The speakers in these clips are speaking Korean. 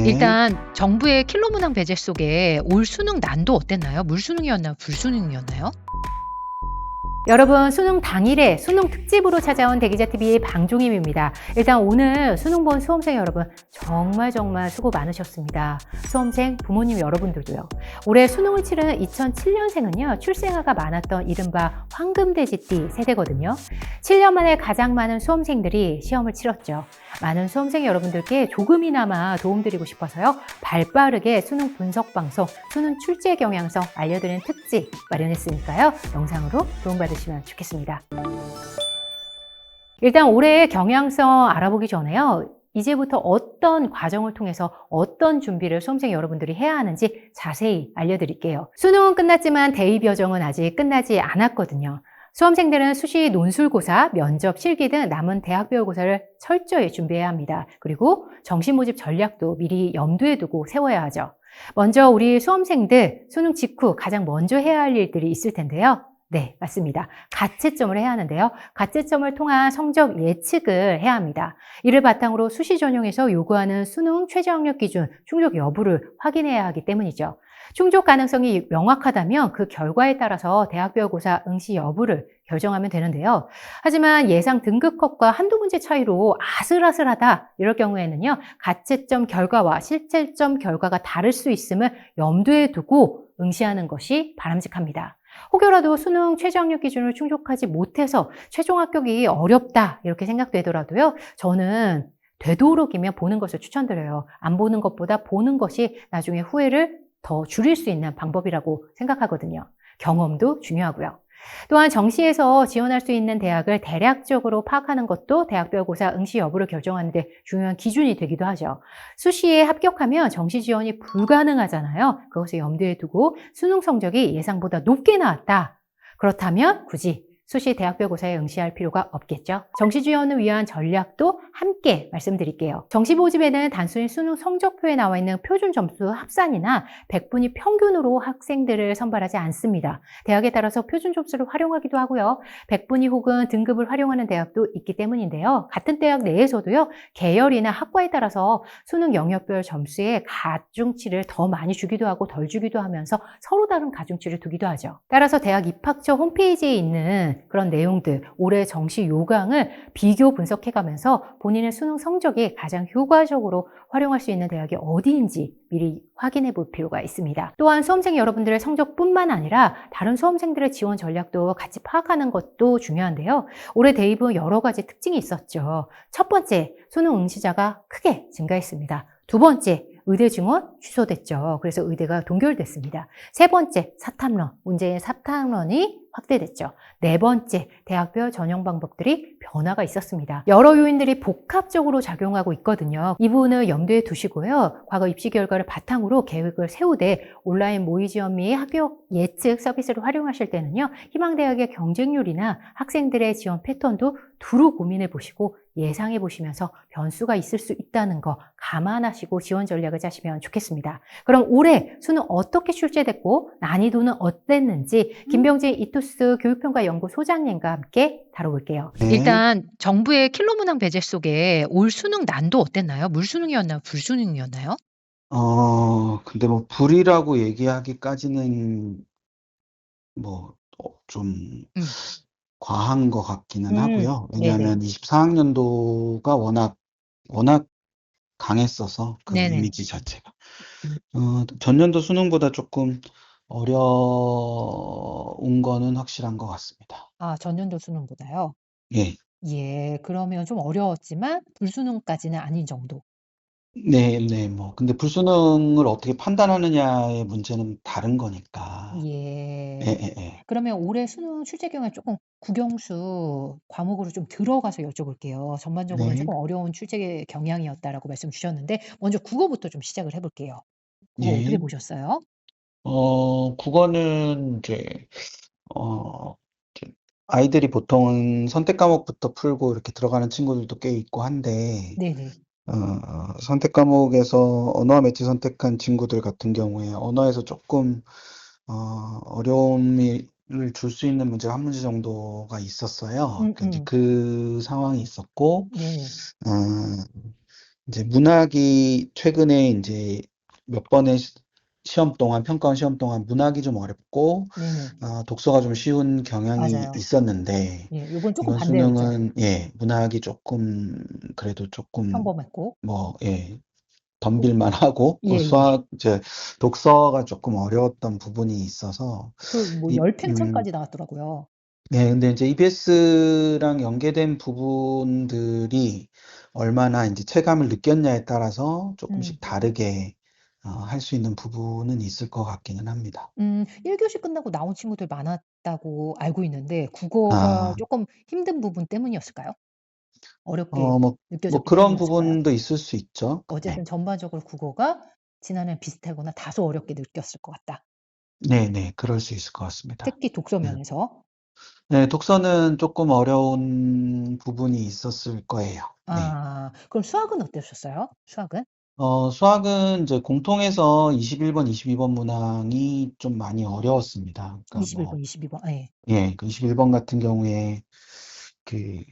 네. 일단 정부의 킬러 문항 배제 속에 올 수능 난도 어땠나요? 물수능이었나요? 불수능이었나요? 여러분, 수능 당일에 수능 특집으로 찾아온 대기자TV의 방종임입니다. 일단 오늘 수능 본 수험생 여러분 정말 수고 많으셨습니다. 수험생, 부모님 여러분들도요. 올해 수능을 치르는 2007년생은요. 출생아가 많았던 이른바 황금돼지띠 세대거든요. 7년 만에 가장 많은 수험생들이 시험을 치렀죠. 많은 수험생 여러분들께 조금이나마 도움드리고 싶어서요. 발빠르게 수능 분석 방송, 수능 출제 경향성 알려드리는 특집 마련했으니까요. 영상으로 도움받으시면 좋겠습니다. 일단 올해의 경향성 알아보기 전에요. 이제부터 어떤 과정을 통해서 어떤 준비를 수험생 여러분들이 해야 하는지 자세히 알려드릴게요. 수능은 끝났지만 대입 여정은 아직 끝나지 않았거든요. 수험생들은 수시 논술고사, 면접, 실기 등 남은 대학별고사를 철저히 준비해야 합니다. 그리고 정시 모집 전략도 미리 염두에 두고 세워야 하죠. 먼저 우리 수험생들 수능 직후 가장 먼저 해야 할 일들이 있을 텐데요. 네, 맞습니다. 가채점을 해야 하는데요. 가채점을 통한 성적 예측을 해야 합니다. 이를 바탕으로 수시 전형에서 요구하는 수능 최저학력 기준 충족 여부를 확인해야 하기 때문이죠. 충족 가능성이 명확하다면 그 결과에 따라서 대학별고사 응시 여부를 결정하면 되는데요. 하지만 예상 등급컷과 한두 문제 차이로 아슬아슬하다 이럴 경우에는요. 가채점 결과와 실제점 결과가 다를 수 있음을 염두에 두고 응시하는 것이 바람직합니다. 혹여라도 수능 최저학력 기준을 충족하지 못해서 최종 합격이 어렵다 이렇게 생각되더라도요. 저는 되도록이면 보는 것을 추천드려요. 안 보는 것보다 보는 것이 나중에 후회를 더 줄일 수 있는 방법이라고 생각하거든요. 경험도 중요하고요. 또한 정시에서 지원할 수 있는 대학을 대략적으로 파악하는 것도 대학별고사 응시 여부를 결정하는 데 중요한 기준이 되기도 하죠. 수시에 합격하면 정시 지원이 불가능하잖아요. 그것을 염두에 두고 수능 성적이 예상보다 높게 나왔다. 그렇다면 굳이 수시 대학별고사에 응시할 필요가 없겠죠. 정시 지원을 위한 전략도 함께 말씀드릴게요. 정시 모집에는 단순히 수능 성적표에 나와 있는 표준 점수 합산이나 100분위 평균으로 학생들을 선발하지 않습니다. 대학에 따라서 표준 점수를 활용하기도 하고요. 100분위 혹은 등급을 활용하는 대학도 있기 때문인데요. 같은 대학 내에서도요. 계열이나 학과에 따라서 수능 영역별 점수에 가중치를 더 많이 주기도 하고 덜 주기도 하면서 서로 다른 가중치를 두기도 하죠. 따라서 대학 입학처 홈페이지에 있는 그런 내용들, 올해 정시 요강을 비교 분석해가면서 본인의 수능 성적이 가장 효과적으로 활용할 수 있는 대학이 어디인지 미리 확인해 볼 필요가 있습니다. 또한 수험생 여러분들의 성적뿐만 아니라 다른 수험생들의 지원 전략도 같이 파악하는 것도 중요한데요. 올해 대입은 여러 가지 특징이 있었죠. 첫 번째, 수능 응시자가 크게 증가했습니다. 두 번째, 의대 증원 취소됐죠. 그래서 의대가 동결됐습니다. 세 번째, 사탐론, 문제의 사탐론이 확대됐죠. 네 번째, 대학별 전형 방법들이 변화가 있었습니다. 여러 요인들이 복합적으로 작용하고 있거든요. 이 부분을 염두에 두시고요. 과거 입시 결과를 바탕으로 계획을 세우되 온라인 모의 지원 및 합격 예측 서비스를 활용하실 때는요. 희망대학의 경쟁률이나 학생들의 지원 패턴도 두루 고민해 보시고 예상해 보시면서 변수가 있을 수 있다는 거 감안하시고 지원 전략을 짜시면 좋겠습니다. 그럼 올해 수능 어떻게 출제됐고 난이도는 어땠는지 김병진 이투스 교육평가 연구 소장님과 함께 다뤄볼게요. 네. 일단 정부의 킬러 문항 배제 속에 올 수능 난도 어땠나요? 물수능이었나요? 불수능이었나요? 근데 뭐 불이라고 얘기하기까지는 뭐 좀 음. 과한 것 같기는 하고요. 네네. 왜냐하면 24학년도가 워낙 강했어서 그 네네. 이미지 자체가. 전년도 수능보다 조금 어려운 거는 확실한 것 같습니다. 아, 전년도 수능보다요? 예. 예. 그러면 좀 어려웠지만 불수능까지는 아닌 정도. 네. 뭐 근데 불수능을 어떻게 판단하느냐의 문제는 다른 거니까. 예. 예예예. 그러면 올해 수능 출제 경향 쪼끔 국영수 과목으로 좀 들어가서 여쭤볼게요. 전반적으로는 네. 쪼끔 어려운 출제 경향이었다라고 말씀 주셨는데 먼저 국어부터 좀 시작을 해 볼게요. 국어 어떻게 예. 보셨어요? 국어는 어 이제 아이들이 보통은 선택 과목부터 풀고 이렇게 들어가는 친구들도 꽤 있고 한데 네네. 선택 과목에서 언어와 매체 선택한 친구들 같은 경우에 언어에서 쪼끔 어려움을 줄 수 있는 문제가 한 문제 정도가 있었어요. 그러니까 인제 음음. 그 상황이 있었고 네네. 어 이제 문학이 최근에 이제 몇 번의 시험 동안, 평가원 시험 동안 문학이 좀 어렵고, 네네. 독서가 좀 쉬운 경향이 맞아요. 있었는데, 예, 요번 조금 이번 반대였죠. 수능은, 예, 문학이 조금, 그래도 조금, 평범했고. 뭐, 예, 또, 덤빌만 하고, 예, 예. 독서가 조금 어려웠던 부분이 있어서, 그, 뭐, 이, 10팽창까지 나왔더라고요. 네, 근데 이제 EBS랑 연계된 부분들이 얼마나 이제 체감을 느꼈냐에 따라서 음. 조금씩 다르게 할 수 있는 부분은 있을 것 같기는 합니다. 1교시 끝나고 나온 친구들 많았다고 알고 있는데, 국어가 아, 조금 힘든 부분 때문이었을까요? 어렵게 뭐 느껴졌기 그런 때문이었을까요? 부분도 있을 수 있죠. 네, 어쨌든 전반적으로 국어가 지난해 비슷하거나 다소 어렵게 느꼈을 것 같다. 네, 네, 그럴 수 있을 것 같습니다. 특히 독서 네, 면에서. 네, 독서는 조금 어려운 부분이 있었을 거예요. 네. 그럼 수학은 어떠셨어요? 수학은? 수학은 이제 공통해서 21번, 22번 문항이 좀 많이 어려웠습니다. 그러니까 21번, 22번. 예. 예, 그 21번 같은 경우에 그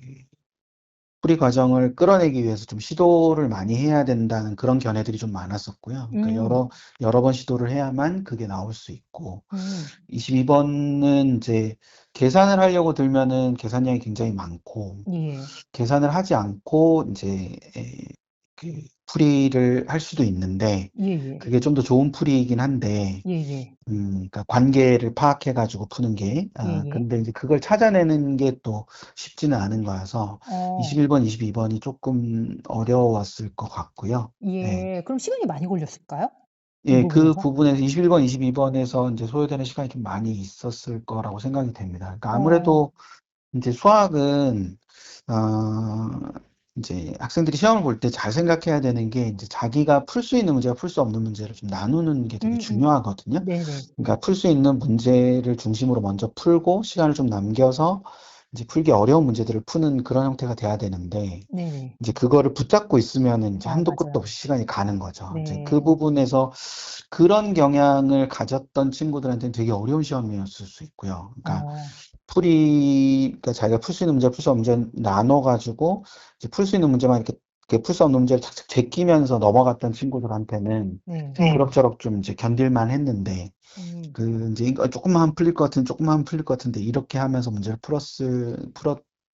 풀이 과정을 끌어내기 위해서 좀 시도를 많이 해야 된다는 그런 견해들이 좀 많았었고요. 그러니까 음, 여러 번 시도를 해야만 그게 나올 수 있고, 음, 22번은 이제 계산을 하려고 들면은 계산량이 굉장히 많고, 예, 계산을 하지 않고 이제 그 풀이를 할 수도 있는데, 예, 예, 그게 좀 더 좋은 풀이이긴 한데, 예, 예, 그러니까 관계를 파악해가지고 푸는 게, 예, 예. 근데 이제 그걸 찾아내는 게 또 쉽지는 않은 거라서, 어, 21번, 22번이 조금 어려웠을 것 같고요. 예. 예. 그럼 시간이 많이 걸렸을까요? 이 예, 그 부분에서? 부분에서 21번, 22번에서 이제 소요되는 시간이 좀 많이 있었을 거라고 생각이 됩니다. 그러니까 어, 아무래도 이제 수학은, 어, 이제 학생들이 시험을 볼 때 잘 생각해야 되는 게 이제 자기가 풀 수 있는 문제와 풀 수 없는 문제를 좀 나누는 게 되게 음, 음. 중요하거든요. 네네, 그러니까 풀 수 있는 문제를 중심으로 먼저 풀고 시간을 좀 남겨서 이제 풀기 어려운 문제들을 푸는 그런 형태가 돼야 되는데 네네. 이제 그거를 붙잡고 있으면은 이제 한도 끝도 맞아요. 없이 시간이 가는 거죠. 이제 그 네. 부분에서 그런 경향을 가졌던 친구들한테는 되게 어려운 시험이었을 수 있고요. 그러니까 어, 그러니까 자기가 풀 수 있는 문제, 풀 수 없는 문제 나눠가지고 이제 풀 수 있는 문제만 이렇게 풀 수 없는 문제를 착착 제끼면서 넘어갔던 친구들한테는 네. 그럭저럭 좀 이제 견딜만 했는데 음, 이제 이거 조금만 풀릴 것 같은, 조금만 풀릴 것 같은데, 이렇게 하면서 문제를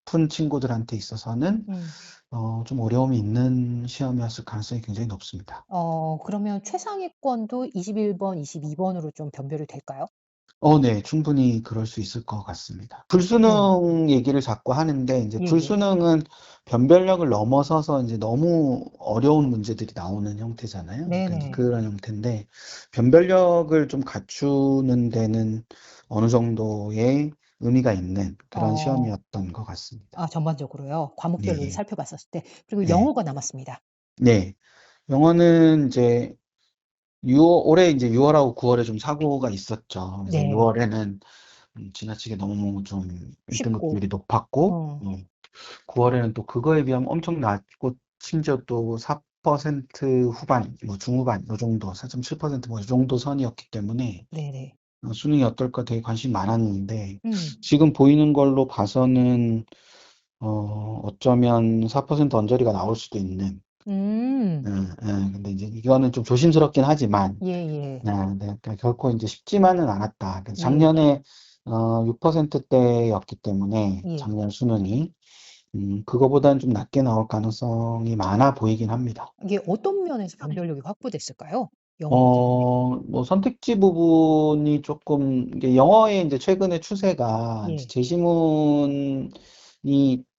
푼 친구들한테 있어서는, 음. 좀 어려움이 있는 시험이었을 가능성이 굉장히 높습니다. 그러면 최상위권도 21번, 22번으로 좀 변별이 될까요? 네, 충분히 그럴 수 있을 것 같습니다. 네. 불수능 얘기를 자꾸 하는데, 이제 예, 예. 불수능은 변별력을 넘어서서 이제 너무 어려운 문제들이 나오는 형태잖아요. 그러니까 이제 네네. 그런 형태인데, 변별력을 좀 갖추는 데는 어느 정도의 의미가 있는 그런 어, 시험이었던 것 같습니다. 전반적으로요. 과목별로 네, 살펴봤었을 때. 그리고 네, 영어가 남았습니다. 네. 영어는 이제 올해 이제 6월하고 9월에 좀 사고가 있었죠. 그래서 네. 6월에는 지나치게 너무 좀 1등급 쉽고, 비율이 높았고, 어, 9월에는 또 그거에 비하면 엄청 낮고, 심지어 또 4% 후반, 뭐 중후반, 요 정도, 4.7% 뭐 이 정도 선이었기 때문에, 네네. 수능이 어떨까 되게 관심이 많았는데, 음, 지금 보이는 걸로 봐서는, 어쩌면 4% 언저리가 나올 수도 있는, 음, 근데 이제 이거는 좀 조심스럽긴 하지만, 예, 예, 그러니까 결코 이제 쉽지만은 않았다. 그래서 예, 작년에 6%대였기 때문에 예. 작년 수능이 그거보다는 좀 낮게 나올 가능성이 많아 보이긴 합니다. 이게 어떤 면에서 변별력이 확보됐을까요? 영어 같은 경우에. 뭐 선택지 부분이 조금 이게 영어의 이제 최근의 추세가 이제 예, 제시문이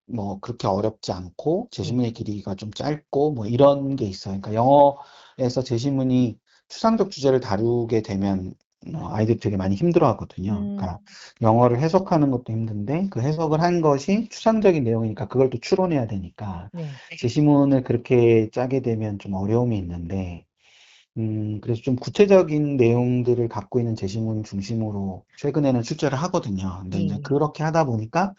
뭐 그렇게 어렵지 않고 예. 제시문의 길이가 좀 짧고 뭐 이런 게 있어요. 그러니까 영어에서 제시문이 추상적 주제를 다루게 되면 아이들이 되게 많이 힘들어 하거든요. 음, 그러니까 영어를 해석하는 것도 힘든데 그 해석을 한 것이 추상적인 내용이니까 그걸 또 추론해야 되니까 네. 제시문을 그렇게 짜게 되면 좀 어려움이 있는데 그래서 좀 구체적인 내용들을 갖고 있는 제시문 중심으로 최근에는 출제를 하거든요. 근데 예, 이제 예. 그렇게 하다 보니까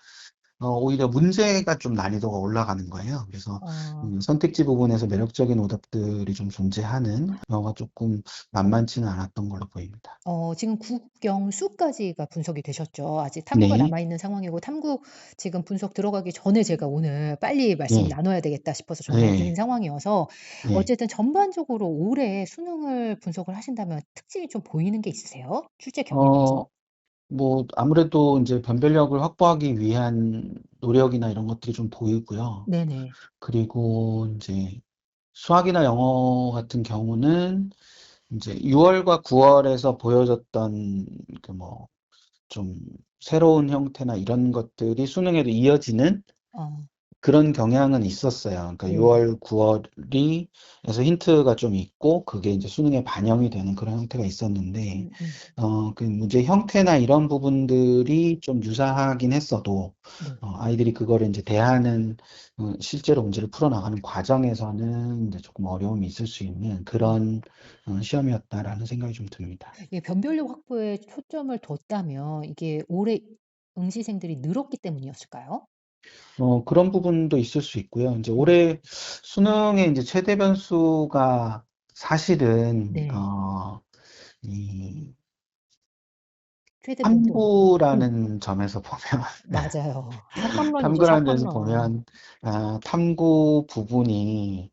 오히려 문제가 좀 난이도가 올라가는 거예요. 그래서 어. 선택지 부분에서 매력적인 오답들이 좀 존재하는 경우가 조금 만만치는 않았던 걸로 보입니다. 지금 국영수까지가 분석이 되셨죠. 아직 탐구가 네, 남아 있는 상황이고 탐구 지금 분석 들어가기 전에 제가 오늘 빨리 말씀 네, 나눠야 되겠다 싶어서 전화를 드린 네, 상황이어서 네. 어쨌든 전반적으로 올해 수능을 분석을 하신다면 특징이 좀 보이는 게 있으세요? 출제 경향에서? 어, 뭐 아무래도 이제 변별력을 확보하기 위한 노력이나 이런 것들이 좀 보이고요. 네네. 그리고 이제 수학이나 영어 같은 경우는 이제 6월과 9월에서 보여줬던 그 뭐 좀 새로운 형태나 이런 것들이 수능에도 이어지는 어. 그런 경향은 있었어요. 그러니까 네. 6월, 9월이 에서 힌트가 좀 있고 그게 이제 수능에 반영이 되는 그런 형태가 있었는데 음. 그 문제 형태나 이런 부분들이 좀 유사하긴 했어도 네. 아이들이 그거를 이제 대하는 실제로 문제를 풀어나가는 과정에서는 이제 조금 어려움이 있을 수 있는 네. 그런 시험이었다라는 생각이 좀 듭니다. 이게 변별력 확보에 초점을 뒀다면 이게 올해 응시생들이 늘었기 때문이었을까요? 그런 부분도 있을 수 있고요. 이제 네. 올해 수능의 이제 최대 변수가 사실은 네. 이 최대 변수. 탐구라는 점에서 보면 맞아요. 샷감런이죠, 탐구라는 점에서 샷감런. 보면 탐구 부분이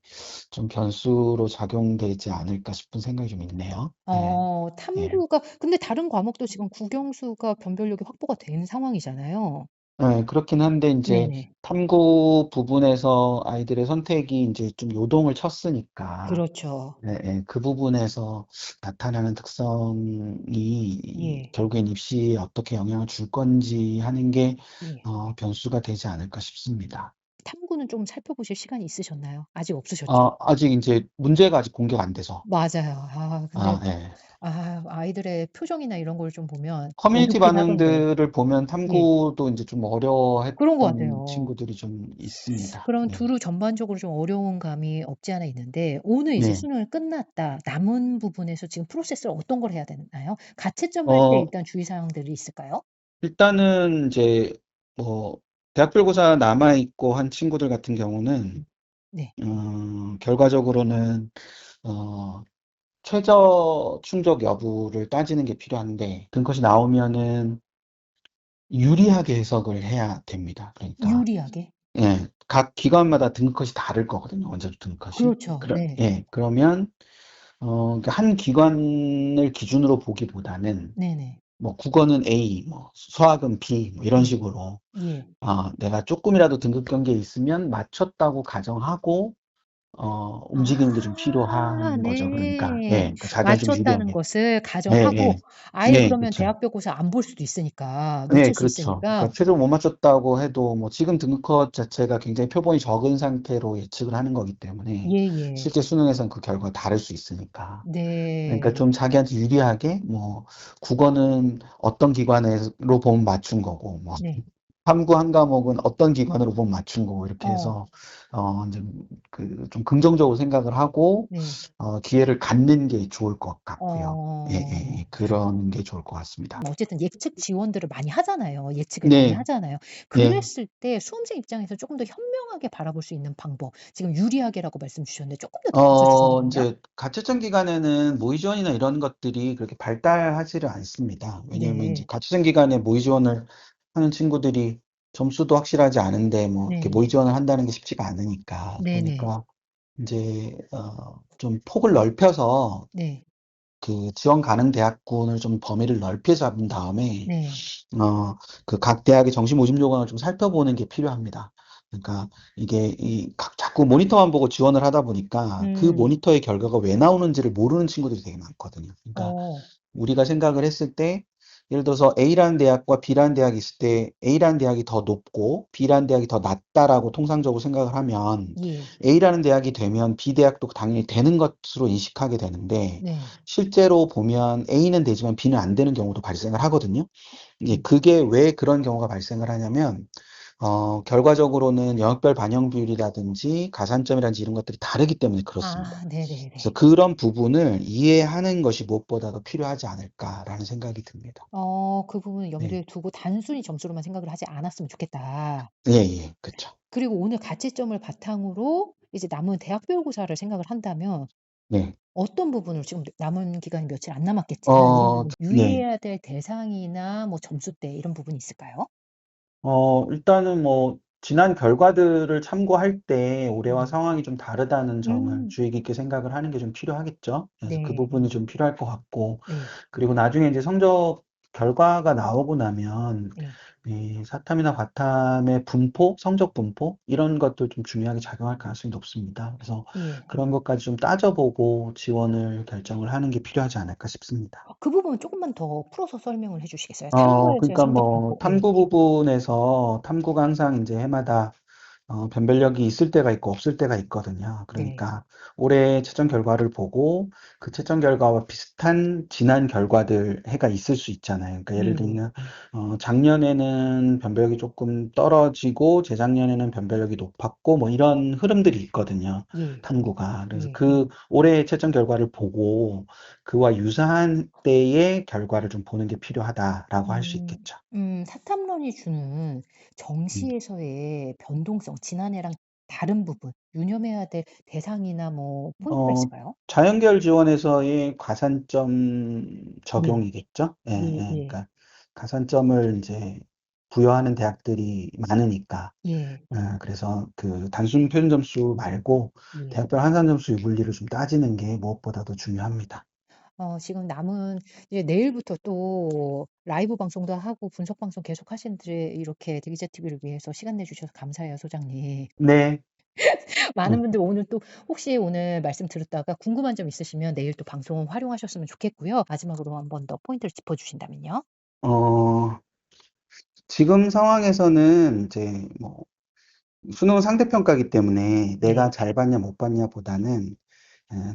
좀 변수로 작용되지 않을까 싶은 생각이 좀 있네요. 네, 예. 탐구가 근데 다른 과목도 지금 국영수가 변별력이 확보가 된 상황이잖아요. 네, 그렇긴 한데 이제 네네. 탐구 부분에서 아이들의 선택이 이제 좀 요동을 쳤으니까 그렇죠. 예, 예. 그 부분에서 나타나는 특성이 예. 결국엔 입시에 어떻게 영향을 줄 건지 하는 게 예. 변수가 되지 않을까 싶습니다. 탐구는 좀 살펴보실 시간이 있으셨나요? 아직 없으셨죠? 아직 이제 문제가 아직 공개가 안 돼서. 맞아요. 근데 예. 아이들의 표정이나 이런 걸 좀 보면 커뮤니티 어둡긴 하던데. 반응들을 보면 예. 탐구도 이제 좀 그런 것 어려워했던 같아요. 친구들이 좀 있습니다. 그럼 네. 두루 전반적으로 좀 어려운 감이 없지 않아 있는데 오늘 이제 네. 수능을 끝났다. 남은 부분에서 지금 프로세스를 어떤 걸 해야 되나요? 가채점 할 때 어, 일단 주의 사항들이 있을까요? 일단은 이제 뭐 대학별고사 남아 있고 한 친구들 같은 경우는 네. 결과적으로는 어, 최저 충족 여부를 따지는 게 필요한데 등컷이 나오면은 유리하게 해석을 해야 됩니다. 그러니까 유리하게? 예, 각 기관마다 등급컷이 다를 거거든요. 원자력 등급컷이. 그렇죠. 네. 예, 그러면 그러니까 한 기관을 기준으로 보기보다는 네네. 뭐 국어는 A, 뭐 수학은 B, 뭐 이런 예. 식으로 예. 내가 조금이라도 등급 경계에 있으면 맞췄다고 가정하고 움직이는 게 좀 필요한 거죠. 그러니까 예, 네. 그러니까 자기가 좀 맞췄다는 유리하게. 것을 예, 가정하고 예, 아예 예, 그러면 그렇죠. 대학별고사 안 볼 수도 있으니까 네, 놓칠 수 그렇죠. 있으니까 그러니까 최종 못 맞췄다고 해도 뭐 지금 등급컷 자체가 굉장히 표본이 적은 상태로 예측을 하는 거기 때문에 예예. 실제 수능에선 그 결과가 다를 수 있으니까. 그러니까 네. 좀 자기한테 유리하게 뭐 국어는 어떤 기관으로 보면 맞춘 거고 뭐 네. 탐구 한 과목은 어떤 기관으로 보면 맞춘 거고 이렇게 어. 해서 이제 그 좀 긍정적으로 생각을 하고 네. 기회를 갖는 게 좋을 것 같고요. 예, 예, 어. 예. 그런 게 좋을 것 같습니다. 어쨌든 예측 지원들을 많이 하잖아요. 예측을 많이 네, 하잖아요. 네. 그랬을 때 수험생 입장에서 쪼끔 더 현명하게 바라볼 수 있는 방법. 지금 유리하게라고 말씀 주셨는데 쪼끔 더 덧붙여 주신다면요? 이제 가채점 기간에는 모의 지원이나 이런 것들이 그렇게 발달하지를 않습니다. 왜냐하면 이제 네. 가채점 기간에 모의 지원을 하는 친구들이 점수도 확실하지 않은데 뭐 이렇게 모의 네네. 지원을 한다는 게 쉽지가 않으니까. 네네. 그러니까 이제 좀 폭을 넓혀서 네. 그 지원 가능 대학군을 좀 범위를 넓게 잡은 다음에 네. 그 각 대학의 정시 모집 요강을 좀 살펴보는 게 필요합니다. 그러니까 이게 자꾸 모니터만 보고 지원을 하다 보니까 그 음. 모니터의 결과가 왜 나오는지를 모르는 친구들이 되게 많거든요. 그러니까 어. 우리가 생각을 했을 때 예를 들어서 A라는 대학과 B라는 대학이 있을 때 A라는 대학이 더 높고 B라는 대학이 더 낮다라고 통상적으로 생각을 하면 예. A라는 대학이 되면 B 대학도 당연히 되는 것으로 인식하게 되는데 네. 실제로 보면 A는 되지만 B는 안 되는 경우도 발생을 하거든요. 이제 음. 그게 왜 그런 경우가 발생을 하냐면 결과적으로는 영역별 반영 비율이라든지 가산점이라든지 이런 것들이 다르기 때문에 그렇습니다. 아, 네네네. 그래서 그런 부분을 이해하는 것이 무엇보다도 필요하지 않을까라는 생각이 듭니다. 그 부분을 네. 염두에 두고 단순히 점수로만 생각을 하지 않았으면 좋겠다. 예, 그쵸. 그리고 오늘 가채점을 바탕으로 이제 남은 대학별고사를 생각을 한다면 네. 어떤 부분을 지금 남은 기간이 며칠 안 남았겠지만 네. 유의해야 될 대상이나 뭐 점수대 이런 부분이 있을까요? 일단은 뭐, 지난 결과들을 참고할 때 올해와 음. 상황이 좀 다르다는 점을 음. 주의 깊게 생각을 하는 게 좀 필요하겠죠. 그래서 그 네. 부분이 좀 필요할 것 같고, 네. 그리고 나중에 이제 성적 결과가 나오고 나면 네. 이 사탐이나 과탐의 분포, 성적 분포 이런 것도 좀 중요하게 작용할 가능성이 높습니다. 그래서 예. 그런 것까지 좀 따져보고 지원을 결정을 하는 게 필요하지 않을까 싶습니다. 그 부분 조금만 더 풀어서 설명을 해 주시겠어요? 탐구에서의 그러니까 성적 뭐 분포. 네. 탐구 부분에서 탐구가 항상 이제 해마다 변별력이 있을 때가 있고 없을 때가 있거든요. 네. 그러니까 올해 채점 결과를 보고 그 채점 결과와 비슷한 지난 결과들 해가 있을 수 있잖아요. 그러니까 예를 예. 들면 작년에는 변별력이 조금 떨어지고 재작년에는 변별력이 높았고 뭐 이런 흐름들이 있거든요. 예. 탐구가. 그래서 예. 그 올해 채점 결과를 보고 그와 유사한 때의 결과를 좀 보는 게 필요하다라고 할 수 있겠죠. 사탐론이 주는 음. 정시에서의 변동성, 지난해랑 다른 부분, 유념해야 될 대상이나 뭐 포인트가 어, 있을까요? 자연계열 지원에서의 가산점 예. 적용이겠죠? 예, 예. 예. 그러니까 가산점을 이제 부여하는 대학들이 많으니까. 예. 그래서 그 단순 표준 점수 말고 예. 대학별 환산 점수 유불리를 좀 따지는 게 무엇보다도 중요합니다. 지금 남은 이제 내일부터 또 라이브 방송도 하고 분석 방송 계속 하시는데 이렇게 디기자 TV를 위해서 시간 내주셔서 감사해요, 소장님. 네, 많은 네. 분들 오늘 또 혹시 오늘 말씀 들었다가 궁금한 점 있으시면 내일 또 방송 활용하셨으면 좋겠고요. 마지막으로 한 번 더 포인트를 짚어주신다면요. 어, 지금 상황에서는 이제 뭐 수능은 상대평가이기 때문에 네. 내가 잘 봤냐 못 봤냐 보다는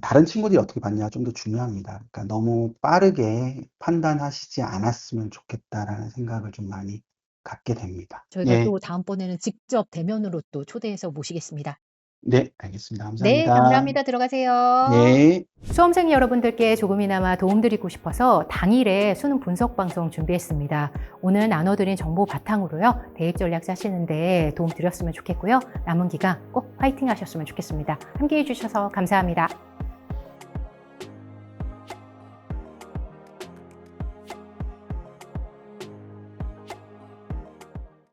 다른 친구들이 어떻게 봤냐가 좀 더 중요합니다. 그러니까 너무 빠르게 판단하시지 않았으면 좋겠다라는 생각을 좀 많이 갖게 됩니다. 저희가 예, 또 다음번에는 직접 대면으로 또 초대해서 모시겠습니다. 네, 알겠습니다. 네, 감사합니다. 감사합니다. 들어가세요. 네. 수험생 여러분들께 조금이나마 도움드리고 싶어서 당일에 수능 분석 방송 준비했습니다. 오늘 나눠드린 정보 바탕으로요, 대입 전략 짜시는데 도움 드렸으면 좋겠고요. 남은 기간 꼭 파이팅 하셨으면 좋겠습니다. 함께 해주셔서 감사합니다.